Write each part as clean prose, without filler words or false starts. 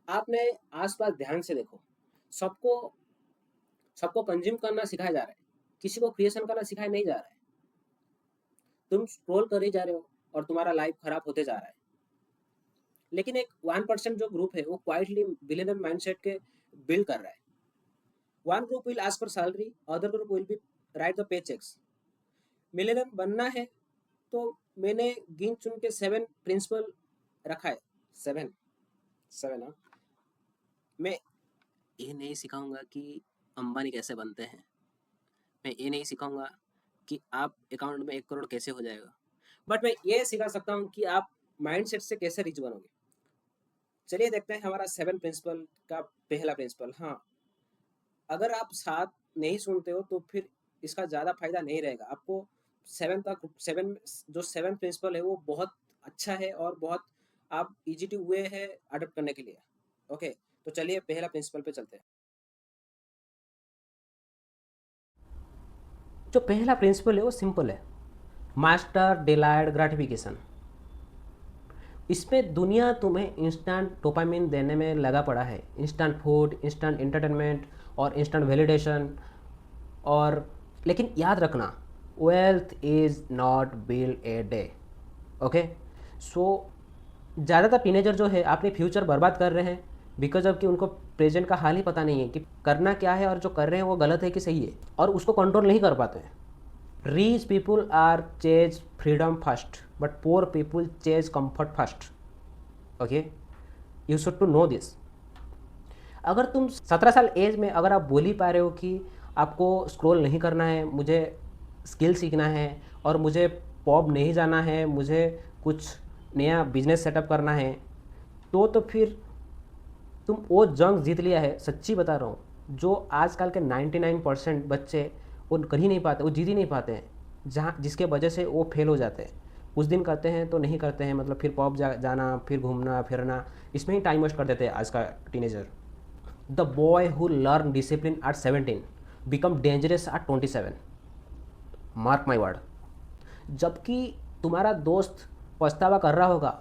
आपने आसपास ध्यान से देखो, सबको सबको कंज्यूम करना सिखाया जा रहा है, किसी को क्रिएशन करना सिखाया नहीं जा रहा है। तुम स्क्रॉल कर ही जा रहे हो और तुम्हारा लाइफ खराब होते जा रहा है। लेकिन एक 1% जो ग्रुप है वो क्वाइटली बिलियनर माइंडसेट के बिल्ड कर रहा है। One group will ask for salary, other group will be write the pay checks. Millionaire बनना है तो मैंने गिन चुन के 7 प्रिंसिपल रखा है। 7 7 हाँ। मैं ये नहीं सिखाऊंगा कि अंबानी कैसे बनते हैं। मैं ये नहीं सिखाऊंगा कि आप अकाउंट में 1 करोड़ कैसे हो जाएगा। बट मैं ये सिखा सकता हूँ कि आप माइंडसेट से कैसे रिच बनोगे। चलिए देखते हैं हमारा 7 प्रिंसिपल का पहला प्रिंसिपल। हाँ, अगर आप साथ नहीं सुनते हो तो फिर इसका ज़्यादा फायदा नहीं रहेगा आपको। 7 जो 7 प्रिंसिपल है वो बहुत अच्छा है और बहुत आप इजी टू वे है अडोप्ट करने के लिए। ओके, तो चलिए पहला प्रिंसिपल पे चलते हैं। जो पहला प्रिंसिपल है वो सिंपल है, मास्टर डिलाइड ग्रेटिफिकेशन। इसमें दुनिया तुम्हें इंस्टेंट डोपामिन देने में लगा पड़ा है, इंस्टेंट फूड, इंस्टेंट एंटरटेनमेंट और इंस्टेंट वैलिडेशन। और लेकिन याद रखना, wealth is not build a day. Okay, so ज़्यादातर टीनेजर जो है अपने फ्यूचर बर्बाद कर रहे हैं बिकॉज ऑफ कि उनको प्रेजेंट का हाल ही पता नहीं है कि करना क्या है और जो कर रहे हैं वो गलत है कि सही है, और उसको कंट्रोल नहीं कर पाते हैं। Rich people are chase freedom first but poor people chase comfort first. Okay, you should to know this. अगर तुम 17 साल एज में अगर आप बोल ही पा रहे हो कि आपको स्क्रॉल नहीं करना है, मुझे स्किल सीखना है और मुझे पॉब नहीं जाना है, मुझे कुछ नया बिजनेस सेटअप करना है, तो फिर तुम वो जंग जीत लिया है। सच्ची बता रहा हूँ, जो आजकल के 99% बच्चे वो कर ही नहीं पाते, वो जीत ही नहीं पाते हैं, जहाँ जिसके वजह से वो फेल हो जाते हैं। कुछ दिन करते हैं तो नहीं करते हैं, मतलब फिर पॉब जाना, फिर घूमना फिरना, इसमें ही टाइम वेस्ट कर देते हैं आज का teenager. The boy who learn discipline at 17 become dangerous at 27। Mark my word. जबकि तुम्हारा दोस्त पछतावा कर रहा होगा,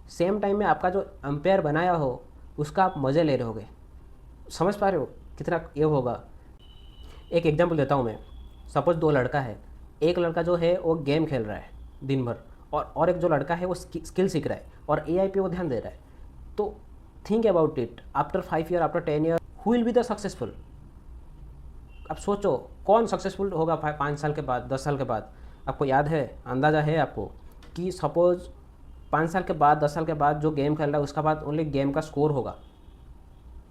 सेम टाइम में आपका जो अंपायर बनाया हो उसका आप मज़े ले रहे होगे। समझ पा रहे हो कितना ये होगा। एक एग्जांपल देता हूँ मैं। सपोज 2 लड़का है, एक लड़का जो है वो गेम खेल रहा है दिन भर, और एक जो लड़का है वो स्किल सीख रहा है और एआई पे वो ध्यान दे रहा है। तो think about it, after 5 year, after 10 year, who will be the successful. अब सोचो कौन सक्सेसफुल होगा 5 साल के बाद, 10 साल के बाद। आपको याद है, अंदाज़ा है आपको कि सपोज 5 साल के बाद, 10 साल के बाद जो गेम खेल रहा है उसका बाद ओनली गेम का स्कोर होगा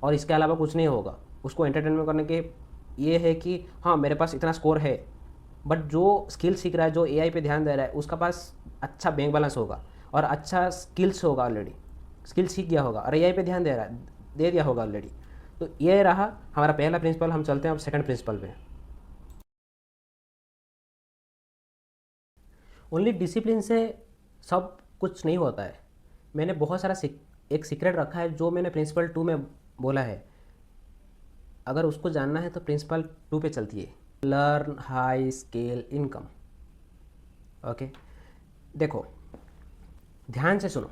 और इसके अलावा कुछ नहीं होगा। उसको एंटरटेनमेंट करने के ये है कि हाँ मेरे पास इतना स्कोर है। बट जो स्किल सीख रहा है, जो एआई पे ध्यान दे रहा है, उसका पास अच्छा बैंक बैलेंस होगा और अच्छा स्किल्स होगा, ऑलरेडी स्किल सीख गया होगा और एआई पे ध्यान दे रहा है, दे दिया होगा ऑलरेडी। तो ये रहा हमारा पहला प्रिंसिपल। हम चलते हैं अब सेकंड प्रिंसिपल पे। ओनली डिसिप्लिन से सब कुछ नहीं होता है। मैंने बहुत सारा एक सीक्रेट रखा है जो मैंने प्रिंसिपल 2 में बोला है। अगर उसको जानना है तो प्रिंसिपल 2 पे चलती है, learn high scale income. Okay, देखो ध्यान से सुनो,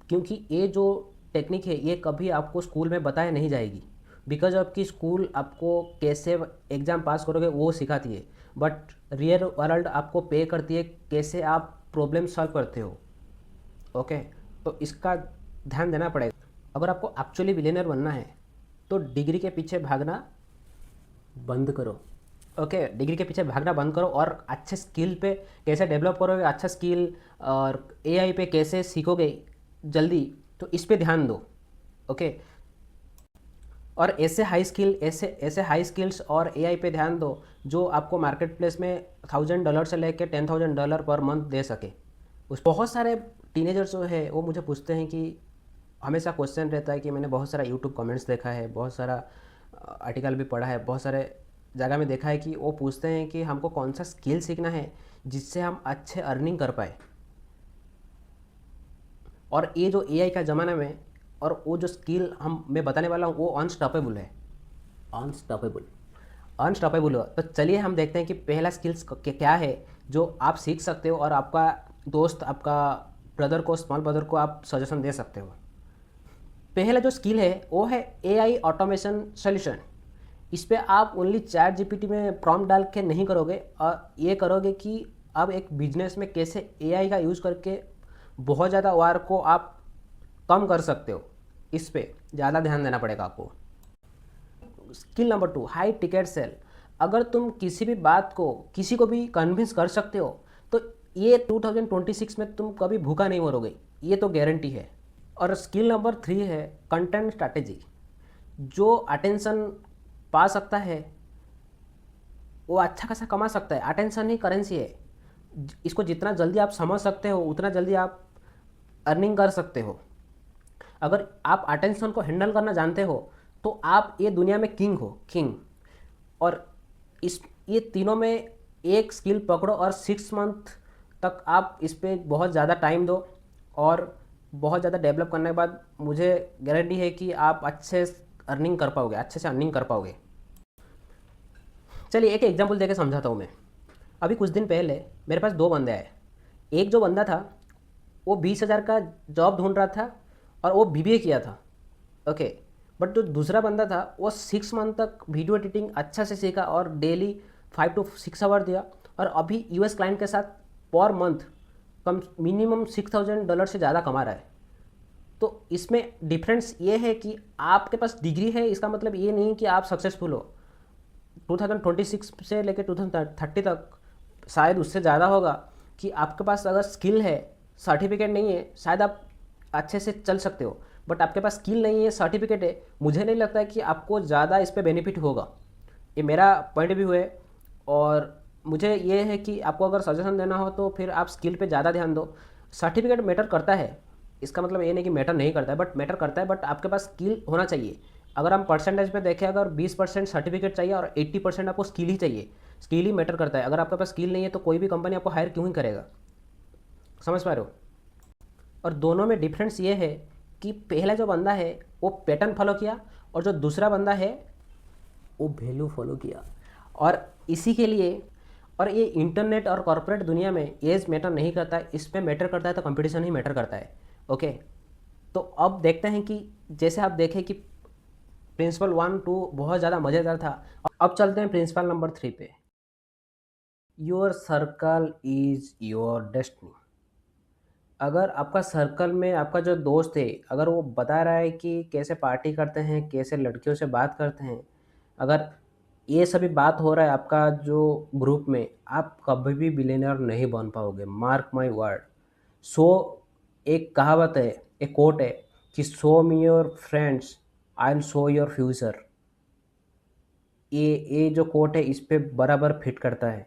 क्योंकि ये जो टेक्निक है ये कभी आपको स्कूल में बताया नहीं जाएगी, बिकॉज आपकी स्कूल आपको कैसे एग्ज़ाम पास करोगे वो सिखाती है, बट रियल वर्ल्ड आपको पे करती है कैसे आप प्रॉब्लम सॉल्व करते हो। ओके, तो इसका ध्यान देना पड़ेगा। अगर आपको एक्चुअली बिलियनर बनना है तो डिग्री के पीछे भागना बंद करो। ओके, डिग्री के पीछे भागना बंद करो और अच्छे स्किल पे कैसे डेवलप करोगे, अच्छा स्किल और एआई पे कैसे सीखोगे जल्दी, तो इस पे ध्यान दो। ओके, और ऐसे ऐसे हाई स्किल्स और एआई पे ध्यान दो जो आपको मार्केट प्लेस में $1000 से लेके $10,000 पर मंथ दे सके। उस बहुत सारे टीनेजर्स जो है वो मुझे पूछते हैं कि हमेशा क्वेश्चन रहता है कि मैंने बहुत सारा यूट्यूब कमेंट्स देखा है, बहुत सारा आर्टिकल भी पढ़ा है, बहुत सारे जगह में देखा है कि वो पूछते हैं कि हमको कौन सा स्किल सीखना है जिससे हम अच्छे अर्निंग कर पाए। और ये जो एआई का ज़माना में, और वो जो स्किल हम मैं बताने वाला हूँ वो अनस्टॉपेबल है। अनस्टॉपेबल, अनस्टॉपेबल हो। तो चलिए हम देखते हैं कि पहला स्किल्स क्या है जो आप सीख सकते हो और आपका दोस्त, आपका ब्रदर को, स्मॉल ब्रदर को आप सजेशन दे सकते हो। पहला जो स्किल है वो है एआई ऑटोमेशन सॉल्यूशन। इस पे आप ओनली चैट जीपीटी में प्रॉम्प्ट डाल के नहीं करोगे, और ये करोगे कि आप एक बिजनेस में कैसे एआई का यूज़ करके बहुत ज़्यादा वार को आप कम कर सकते हो। इस पे ज़्यादा ध्यान देना पड़ेगा आपको। Skill number 2, high ticket sale. अगर तुम किसी भी बात को किसी को भी कन्विंस कर सकते हो तो ये 2026 में तुम कभी भूखा नहीं मरोगे, ये तो गारंटी है। और स्किल नंबर 3 है कंटेंट स्ट्रैटेजी। जो अटेंशन पा सकता है वो अच्छा खासा कमा सकता है। अटेंशन ही करेंसी है। इसको जितना जल्दी आप समझ सकते हो उतना जल्दी आप अर्निंग कर सकते हो। अगर आप अटेंशन को हैंडल करना जानते हो तो आप ये दुनिया में किंग हो, किंग। और इस ये तीनों में एक स्किल पकड़ो और 6 मंथ तक आप इस पर बहुत ज़्यादा टाइम दो, और बहुत ज़्यादा डेवलप करने के बाद मुझे गारंटी है कि आप अच्छे अर्निंग कर पाओगे, अच्छे से अर्निंग कर पाओगे। चलिए एक एग्जांपल देके समझाता हूँ मैं। अभी कुछ दिन पहले मेरे पास 2 बंदे आए। एक जो बंदा था वो 20,000 का जॉब ढूंढ रहा था और वो बीबीए किया था, ओके। बट जो दूसरा बंदा था वो 6 मंथ तक वीडियो एडिटिंग अच्छा से सीखा और डेली 5 to 6 आवर दिया, और अभी यूएस क्लाइंट के साथ पर मंथ कम मिनिमम $6,000 से ज़्यादा कमा रहा है। तो इसमें डिफरेंस ये है कि आपके पास डिग्री है, इसका मतलब ये नहीं कि आप सक्सेसफुल हो। 2026 से लेकर 2030 तक शायद उससे ज़्यादा होगा कि आपके पास अगर स्किल है, सर्टिफिकेट नहीं है, शायद आप अच्छे से चल सकते हो। बट आपके पास स्किल नहीं है, सर्टिफिकेट है, मुझे नहीं लगता है कि आपको ज़्यादा इस पे बेनिफिट होगा। ये मेरा पॉइंट ऑफ व्यू है। और मुझे ये है कि आपको अगर सजेशन देना हो तो फिर आप स्किल पे ज़्यादा ध्यान दो। सर्टिफिकेट मैटर करता है, इसका मतलब ये नहीं कि मैटर नहीं करता है, बट मैटर करता है। बट आपके पास स्किल होना चाहिए। अगर हम परसेंटेज पे देखें, अगर 20% सर्टिफिकेट चाहिए और 80% आपको स्किल ही चाहिए, स्किल ही मैटर करता है। अगर आपके पास स्किल नहीं है तो कोई भी कंपनी आपको हायर क्यों ही करेगा। समझ पा रहे हो। और दोनों में डिफरेंस ये है कि पहला जो बंदा है वो पैटर्न फॉलो किया, और जो दूसरा बंदा है वो वैल्यू फॉलो किया। और इसी के लिए, और ये इंटरनेट और कॉर्पोरेट दुनिया में एज मैटर नहीं करता है, इस पे मैटर करता है तो कंपटीशन ही मैटर करता है, ओके। तो अब देखते हैं कि जैसे आप देखें कि प्रिंसिपल 1 2 बहुत ज़्यादा मज़ेदार था। अब चलते हैं प्रिंसिपल नंबर 3 पे। Your circle is your destiny. अगर आपका सर्कल में आपका जो दोस्त है, अगर वो बता रहा है कि कैसे पार्टी करते हैं, कैसे लड़कियों से बात करते हैं, अगर ये सभी बात हो रहा है आपका जो ग्रुप में, आप कभी भी बिलियनर नहीं बन पाओगे, मार्क माय वर्ड। सो एक कहावत है, एक कोट है कि show me your friends, I will show your future. ये जो कोट है इस पे बराबर फिट करता है।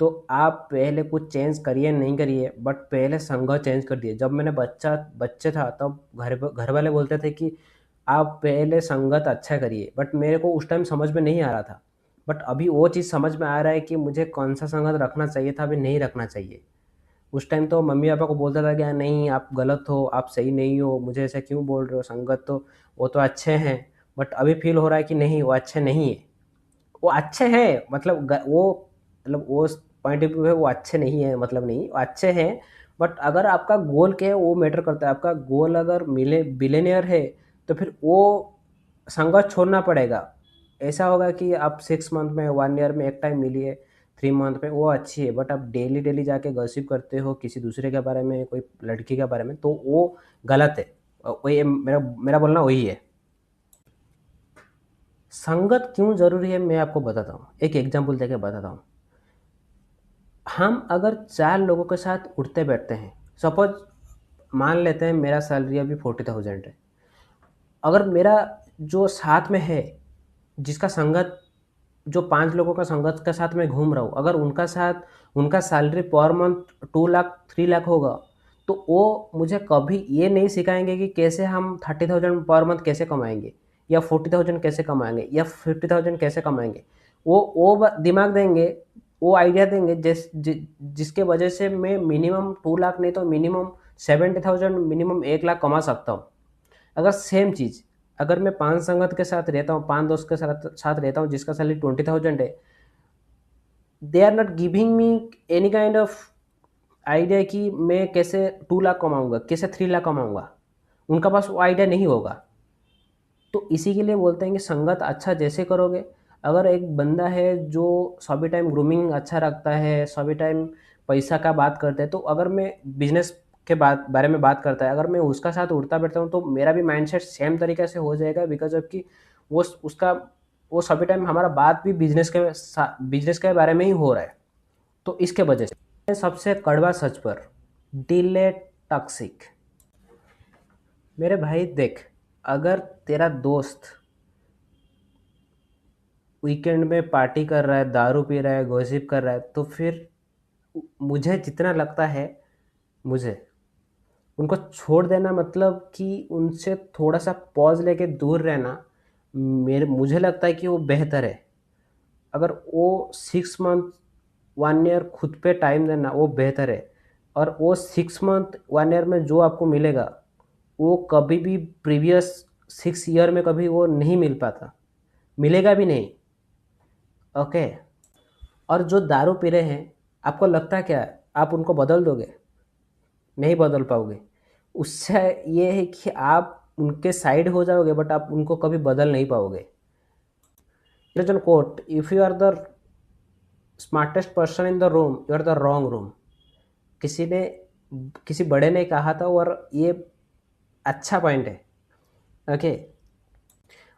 तो आप पहले कुछ चेंज करिए नहीं करिए, बट पहले संगत चेंज कर दिए। जब मैंने बच्चे था तब घर वाले बोलते थे कि आप पहले संगत अच्छा करिए, बट मेरे को उस टाइम समझ में नहीं आ रहा था। बट अभी वो चीज़ समझ में आ रहा है कि मुझे कौन सा संगत रखना चाहिए था, अभी नहीं रखना चाहिए। उस टाइम तो मम्मी पापा को बोलता था कि "यार नहीं, आप गलत हो, आप सही नहीं हो, मुझे ऐसा क्यों बोल रहे हो, संगत तो वो तो अच्छे हैं"। बट अभी फील हो रहा है कि नहीं, वो अच्छे नहीं है। वो अच्छे हैं, मतलब वो पॉइंट ऑफ व्यू है, वो अच्छे नहीं है मतलब नहीं, वो अच्छे हैं। बट अगर आपका गोल क्या है वो मैटर करता है। आपका गोल अगर मिले बिलियनियर है तो फिर वो संगत छोड़ना पड़ेगा। ऐसा होगा कि आप 6 मंथ में, 1 ईयर में एक टाइम मिलिए, 3 मंथ में, वो अच्छी है। बट आप डेली डेली जाके गॉसिप करते हो किसी दूसरे के बारे में, कोई लड़की के बारे में, तो वो गलत है। वही मेरा मेरा बोलना वही है। संगत क्यों ज़रूरी है मैं आपको बताता हूँ, एक एग्जांपल देके बताता हूँ। हम अगर 4 लोगों के साथ उठते बैठते हैं, सपोज मान लेते हैं मेरा सैलरी अभी 40,000 है। अगर मेरा जो साथ में है, जिसका संगत, जो 5 लोगों का संगत के साथ मैं घूम रहा हूँ, अगर उनका salary per month 2 lakh 3 lakh होगा, तो वो मुझे कभी ये नहीं सिखाएंगे कि कैसे हम 30,000 पर मंथ कैसे कमाएंगे, या 40,000 कैसे कमाएंगे, या 50,000 कैसे कमाएंगे। वो दिमाग देंगे, वो आइडिया देंगे जिसके वजह से मैं मिनिमम 2 लाख नहीं तो मिनिमम 70,000, मिनिमम 1 लाख कमा सकता हूँ। अगर सेम चीज़, अगर मैं 5 संगत के साथ रहता हूँ, 5 दोस्त के साथ साथ रहता हूँ जिसका सैलरी 20,000 है, they are not giving me any kind of idea कि मैं कैसे 2 लाख कमाऊँगा, कैसे 3 लाख कमाऊँगा। उनका पास वो आइडिया नहीं होगा। तो इसी के लिए बोलते हैं कि संगत अच्छा जैसे करोगे, अगर एक बंदा है जो सभी टाइम ग्रूमिंग अच्छा रखता है, सभी टाइम पैसा का बात करता है, तो अगर मैं बिजनेस के बारे में बात करता है, अगर मैं उसका साथ उठता बैठता हूँ तो मेरा भी माइंडसेट सेम तरीके से हो जाएगा, बिकॉज ऑफ कि वो उसका वो सभी टाइम हमारा बात भी बिजनेस के बारे में ही हो रहा है। तो इसके वजह से सबसे कड़वा सच पर डिले टॉक्सिक। मेरे भाई देख, अगर तेरा दोस्त वीकेंड में पार्टी कर रहा है, दारू पी रहा है, गॉसिप कर रहा है, तो फिर मुझे जितना लगता है, मुझे उनको छोड़ देना मतलब कि उनसे थोड़ा सा पॉज लेके दूर रहना, मेरे मुझे लगता है कि वो बेहतर है। अगर वो 6 मंथ 1 ईयर खुद पे टाइम देना वो बेहतर है। और वो 6 मंथ 1 ईयर में जो आपको मिलेगा वो कभी भी प्रीवियस 6 ईयर में कभी वो नहीं मिल पाता, मिलेगा भी नहीं। ओके। और जो दारू पी रहे हैं, आपको लगता है क्या आप उनको बदल दोगे? नहीं बदल पाओगे। उससे ये है कि आप उनके साइड हो जाओगे, बट आप उनको कभी बदल नहीं पाओगे। Quote, if you are the smartest person in the room, you are the wrong room. किसी ने किसी बड़े ने कहा था, और ये अच्छा पॉइंट है। ओके।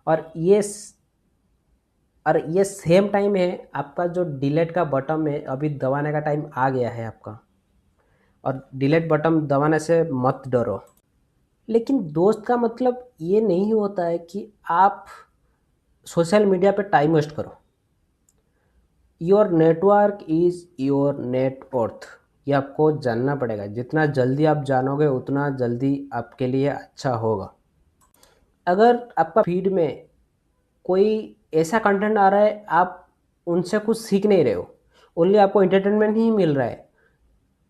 और ये सेम टाइम है, आपका जो डिलीट का बटन है अभी दबाने का टाइम आ गया है आपका, और डिलीट बटन दबाने से मत डरो। लेकिन दोस्त का मतलब ये नहीं होता है कि आप सोशल मीडिया पे टाइम वेस्ट करो। Your network is your net worth, ये आपको जानना पड़ेगा। जितना जल्दी आप जानोगे उतना जल्दी आपके लिए अच्छा होगा। अगर आपका फीड में कोई ऐसा कंटेंट आ रहा है, आप उनसे कुछ सीख नहीं रहे हो, ओनली आपको एंटरटेनमेंट ही मिल रहा है,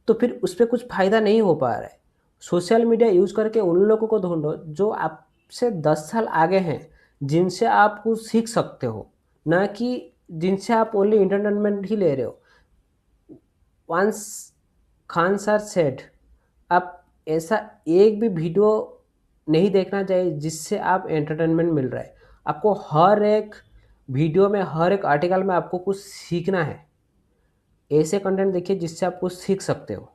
तो फिर उस पर कुछ फ़ायदा नहीं हो पा रहा है। सोशल मीडिया यूज़ करके उन लोगों को ढूंढो जो आपसे 10 साल आगे हैं, जिनसे आप कुछ सीख सकते हो, ना कि जिनसे आप ओनली एंटरटेनमेंट ही ले रहे हो। वंस खान सर सेड, आप ऐसा एक भी वीडियो नहीं देखना चाहिए जिससे आप एंटरटेनमेंट मिल रहा है। आपको हर एक वीडियो में, हर एक आर्टिकल में आपको कुछ सीखना है। ऐसे कंटेंट देखिए जिससे आप कुछ सीख सकते हो।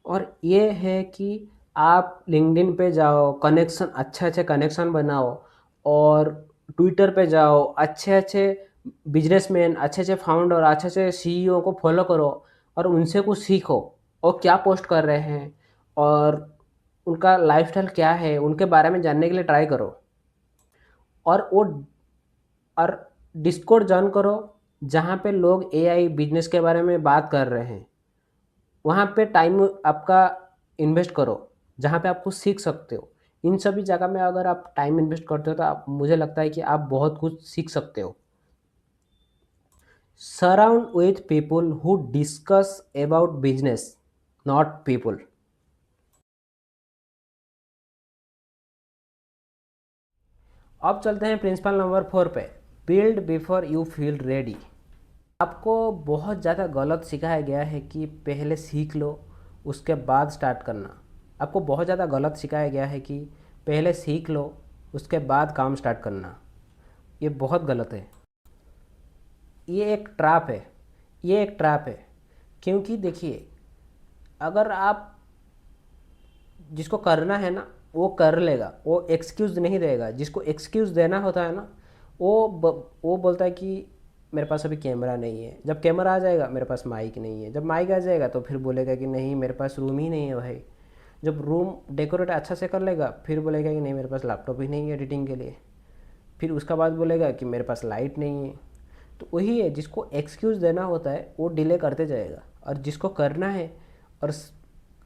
और ये है कि आप लिंक्डइन पे जाओ, कनेक्शन अच्छे अच्छे कनेक्शन बनाओ, और ट्विटर पे जाओ, अच्छे अच्छे बिजनेसमैन, अच्छे अच्छे फाउंडर, अच्छे अच्छे सीईओ को फॉलो करो, और उनसे कुछ सीखो, और क्या पोस्ट कर रहे हैं और उनका लाइफस्टाइल क्या है उनके बारे में जानने के लिए ट्राई करो। और वो और डिस्कॉर्ड ज्वाइन करो जहाँ पे लोग एआई बिजनेस के बारे में बात कर रहे हैं। वहाँ पे टाइम आपका इन्वेस्ट करो जहाँ पे आप कुछ सीख सकते हो। इन सभी जगह में अगर आप टाइम इन्वेस्ट करते हो तो मुझे लगता है कि आप बहुत कुछ सीख सकते हो। Surround with people who discuss about business, not people. अब चलते हैं प्रिंसिपल नंबर 4 पे, build before you feel ready. आपको बहुत ज़्यादा गलत सिखाया गया है कि पहले सीख लो उसके बाद स्टार्ट करना। आपको बहुत ज़्यादा गलत सिखाया गया है कि पहले सीख लो उसके बाद काम स्टार्ट करना। ये बहुत गलत है। ये एक ट्रैप है। ये एक ट्रैप है। क्योंकि देखिए, अगर आप जिसको करना है ना वो कर लेगा, वो एक्सक्यूज़ नहीं देगा। जिसको एक्सक्यूज़ देना होता है ना वो बोलता है कि मेरे पास अभी कैमरा नहीं है। जब कैमरा आ जाएगा मेरे पास माइक नहीं है। जब माइक आ जाएगा तो फिर बोलेगा कि नहीं मेरे पास रूम ही नहीं है भाई। जब रूम डेकोरेट अच्छा से कर लेगा फिर बोलेगा कि नहीं मेरे पास लैपटॉप ही नहीं है एडिटिंग के लिए। फिर उसका बाद बोलेगा कि मेरे पास लाइट नहीं है। तो वही है, जिसको एक्सक्यूज़ देना होता है वो डिले करते जाएगा, और जिसको करना है और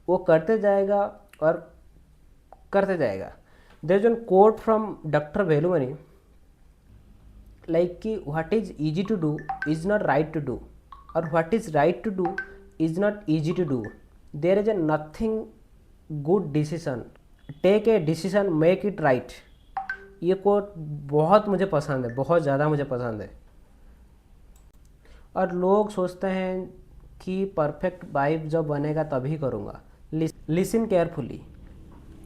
वो करते जाएगा और करते जाएगा। There is one quote from doctor Velumani, like कि what is easy to do is not right to do, और what is right to do is not easy to do. There is a nothing good decision, take a decision, make it right. ये quote बहुत मुझे पसंद है, बहुत ज़्यादा मुझे पसंद है। और लोग सोचते हैं कि परफेक्ट वाइफ जब बनेगा तभी करूँगा। Listen carefully,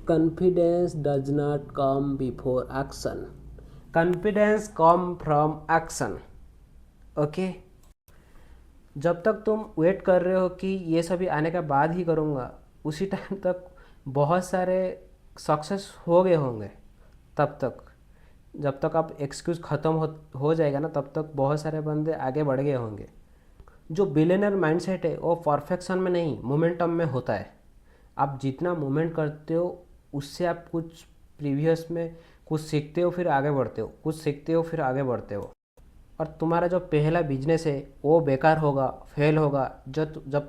confidence does not come before action, confidence come from action. Okay, जब तक तुम वेट कर रहे हो कि ये सभी आने के बाद ही करूँगा, उसी टाइम तक बहुत सारे सक्सेस हो गए होंगे। तब तक जब तक आप एक्सक्यूज़ ख़त्म हो जाएगा ना, तब तक बहुत सारे बंदे आगे बढ़ गए होंगे। जो बिलियनर माइंडसेट है वो परफेक्शन में नहीं, मोमेंटम में होता है। आप जितना मूवमेंट करते हो उससे आप कुछ प्रीवियस में कुछ सीखते हो, फिर आगे बढ़ते हो, कुछ सीखते हो, फिर आगे बढ़ते हो। और तुम्हारा जो पहला बिजनेस है वो बेकार होगा, फेल होगा। जब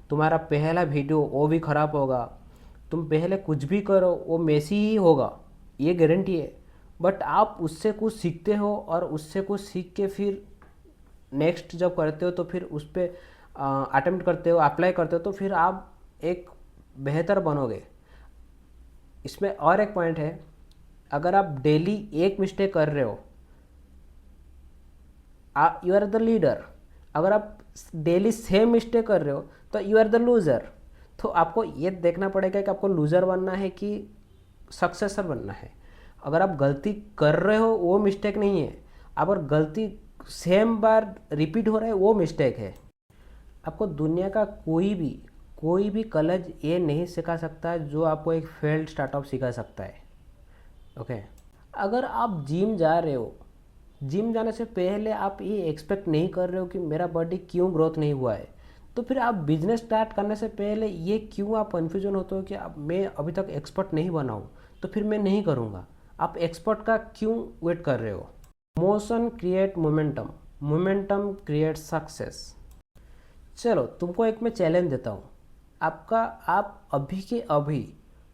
तुम्हारा पहला वीडियो वो भी ख़राब होगा। तुम पहले कुछ भी करो वो मेसी ही होगा, ये गारंटी है। बट आप उससे कुछ सीखते हो और उससे कुछ सीख के फिर नेक्स्ट जब करते हो तो फिर उस पर अटेम्प्ट करते हो, अप्लाई करते हो, तो फिर आप एक बेहतर बनोगे। इसमें और एक पॉइंट है, अगर आप डेली एक मिस्टेक कर रहे हो, यू आर द लीडर। अगर आप डेली सेम मिस्टेक कर रहे हो तो यू आर द लूज़र। तो आपको ये देखना पड़ेगा कि आपको लूज़र बनना है कि सक्सेसर बनना है। अगर आप गलती कर रहे हो वो मिस्टेक नहीं है, अगर गलती सेम बार रिपीट हो रहा है वो मिस्टेक है। आपको दुनिया का कोई भी कॉलेज ये नहीं सिखा सकता जो आपको एक फेल्ड स्टार्टअप सिखा सकता है। ओके, अगर आप जिम जा रहे हो, जिम जाने से पहले आप ये एक्सपेक्ट नहीं कर रहे हो कि मेरा बॉडी क्यों ग्रोथ नहीं हुआ है, तो फिर आप बिजनेस स्टार्ट करने से पहले ये क्यों आप कन्फ्यूजन होते हो कि अब मैं अभी तक एक्सपर्ट नहीं बना हूँ तो फिर मैं नहीं करूँगा। आप एक्सपर्ट का क्यों वेट कर रहे हो? Motion create momentum, momentum create success. चलो तुमको एक मैं चैलेंज देता हूँ। आप अभी के अभी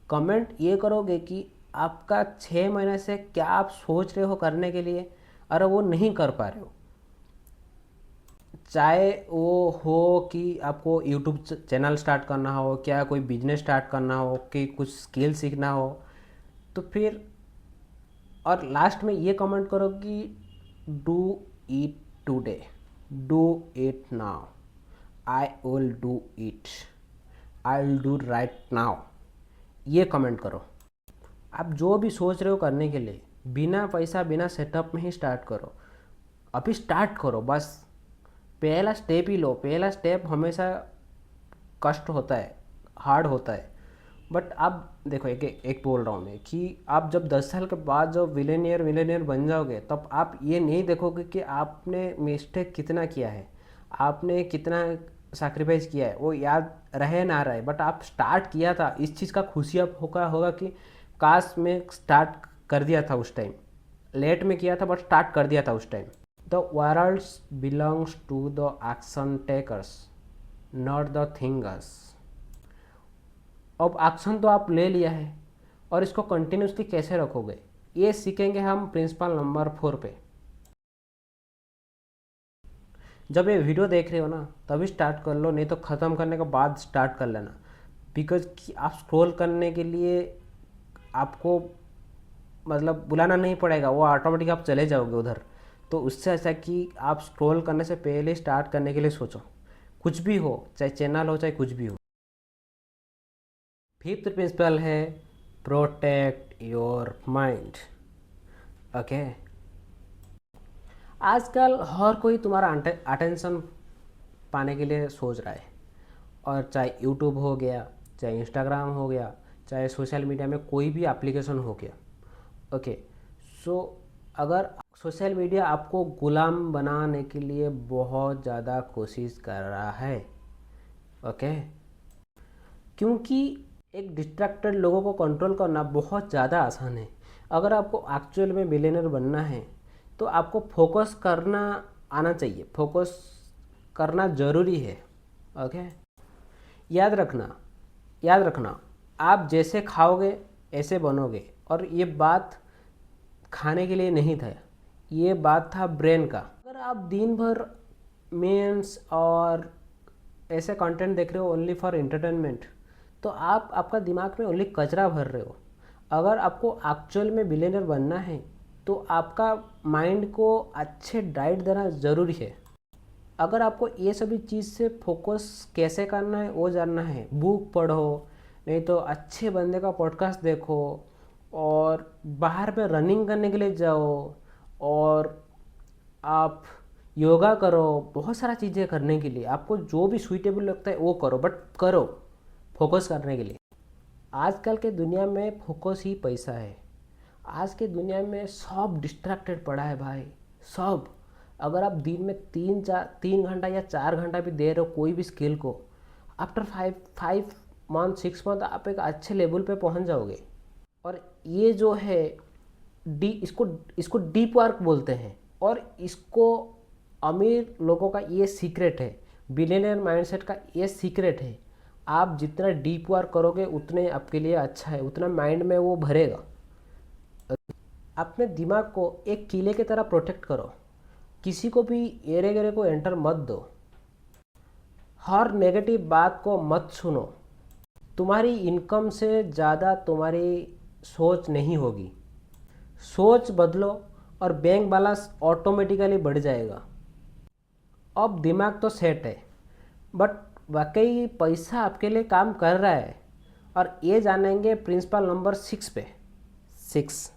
कमेंट ये करोगे कि आपका 6 महीने से क्या आप सोच रहे हो करने के लिए और वो नहीं कर पा रहे हो। चाहे वो हो कि आपको यूट्यूब चैनल स्टार्ट करना हो, क्या कोई बिजनेस स्टार्ट करना हो, कि कुछ स्किल सीखना हो, तो फिर और लास्ट में ये कमेंट करो कि do it today, do it now, I will do it, I will do right now. ये कमेंट करो। आप जो भी सोच रहे हो करने के लिए, बिना पैसा बिना सेटअप में ही स्टार्ट करो। अभी स्टार्ट करो, बस पहला स्टेप ही लो। पहला स्टेप हमेशा कष्ट होता है, हार्ड होता है। बट आप देखो, एक बोल रहा हूँ मैं कि आप जब 10 साल के बाद जब विलेनियर बन जाओगे, तब आप ये नहीं देखोगे कि आपने मिस्टेक कितना किया है, आपने कितना सैक्रिफाइस किया है, वो याद रहे ना रहे, बट आप स्टार्ट किया था। इस चीज़ का खुशी आप होगा कि काश मैं स्टार्ट कर दिया था उस टाइम। लेट में किया था बट स्टार्ट कर दिया था उस time. The world belongs to the action takers, not the thinkers. अब एक्शन तो आप ले लिया है और इसको कंटिन्यूसली कैसे रखोगे, ये सीखेंगे हम प्रिंसिपल नंबर 4 पे। जब ये वीडियो देख रहे हो ना तभी स्टार्ट कर लो, नहीं तो ख़त्म करने के बाद स्टार्ट कर लेना। बिकॉज कि आप स्क्रॉल करने के लिए आपको मतलब बुलाना नहीं पड़ेगा, वो ऑटोमेटिक आप चले जाओगे उधर। तो उससे अच्छा कि आप स्क्रॉल करने से पहले स्टार्ट करने के लिए सोचो, कुछ भी हो, चाहे चैनल हो चाहे कुछ भी हो। फिफ्थ प्रिंसिपल है प्रोटेक्ट योर माइंड। ओके, आजकल हर कोई तुम्हारा अटेंशन पाने के लिए सोच रहा है। और चाहे यूट्यूब हो गया, चाहे इंस्टाग्राम हो गया, चाहे सोशल मीडिया में कोई भी एप्लीकेशन हो गया। ओके, सो अगर सोशल मीडिया आपको गुलाम बनाने के लिए बहुत ज़्यादा कोशिश कर रहा है। ओके, क्योंकि एक डिस्ट्रैक्टेड लोगों को कंट्रोल करना बहुत ज़्यादा आसान है। अगर आपको एक्चुअल में बिलियनर बनना है तो आपको फोकस करना आना चाहिए, फोकस करना ज़रूरी है। ओके, याद रखना, याद रखना, आप जैसे खाओगे ऐसे बनोगे। और ये बात खाने के लिए नहीं था, ये बात था ब्रेन का। अगर आप दिन भर मीम्स और ऐसे कंटेंट देख रहे हो ओनली फॉर एंटरटेनमेंट, तो आप आपका दिमाग में ओनली कचरा भर रहे हो। अगर आपको एक्चुअल में बिलियनर बनना है तो आपका माइंड को अच्छे डाइट देना ज़रूरी है। अगर आपको ये सभी चीज़ से फोकस कैसे करना है वो जानना है, बुक पढ़ो, नहीं तो अच्छे बंदे का पॉडकास्ट देखो, और बाहर पे रनिंग करने के लिए जाओ, और आप योगा करो, बहुत सारा चीज़ें करने के लिए आपको जो भी सूटेबल लगता है वो करो, बट करो फोकस करने के लिए। आजकल के दुनिया में फोकस ही पैसा है। आज के दुनिया में सब डिस्ट्रैक्टेड पड़ा है भाई, सब। अगर आप दिन में 3 घंटा या 4 घंटा भी दे रहे हो कोई भी स्किल को, आफ्टर 5 मंथ 6 मंथ आप एक अच्छे लेवल पे पहुंच जाओगे। और ये जो है इसको इसको डीप वर्क बोलते हैं, और इसको अमीर लोगों का ये सीक्रेट है, बिलियनर माइंडसेट का ये सीक्रेट है। आप जितना डीप वर्क करोगे उतने आपके लिए अच्छा है, उतना माइंड में वो भरेगा। अपने दिमाग को एक किले की तरह प्रोटेक्ट करो, किसी को भी एरे गेरे को एंटर मत दो, हर नेगेटिव बात को मत सुनो। तुम्हारी इनकम से ज़्यादा तुम्हारी सोच नहीं होगी। सोच बदलो और बैंक बैलेंस ऑटोमेटिकली बढ़ जाएगा। अब दिमाग तो सेट है, बट वाकई पैसा आपके लिए काम कर रहा है। और ये जानेंगे प्रिंसिपल नंबर 6 पे। 6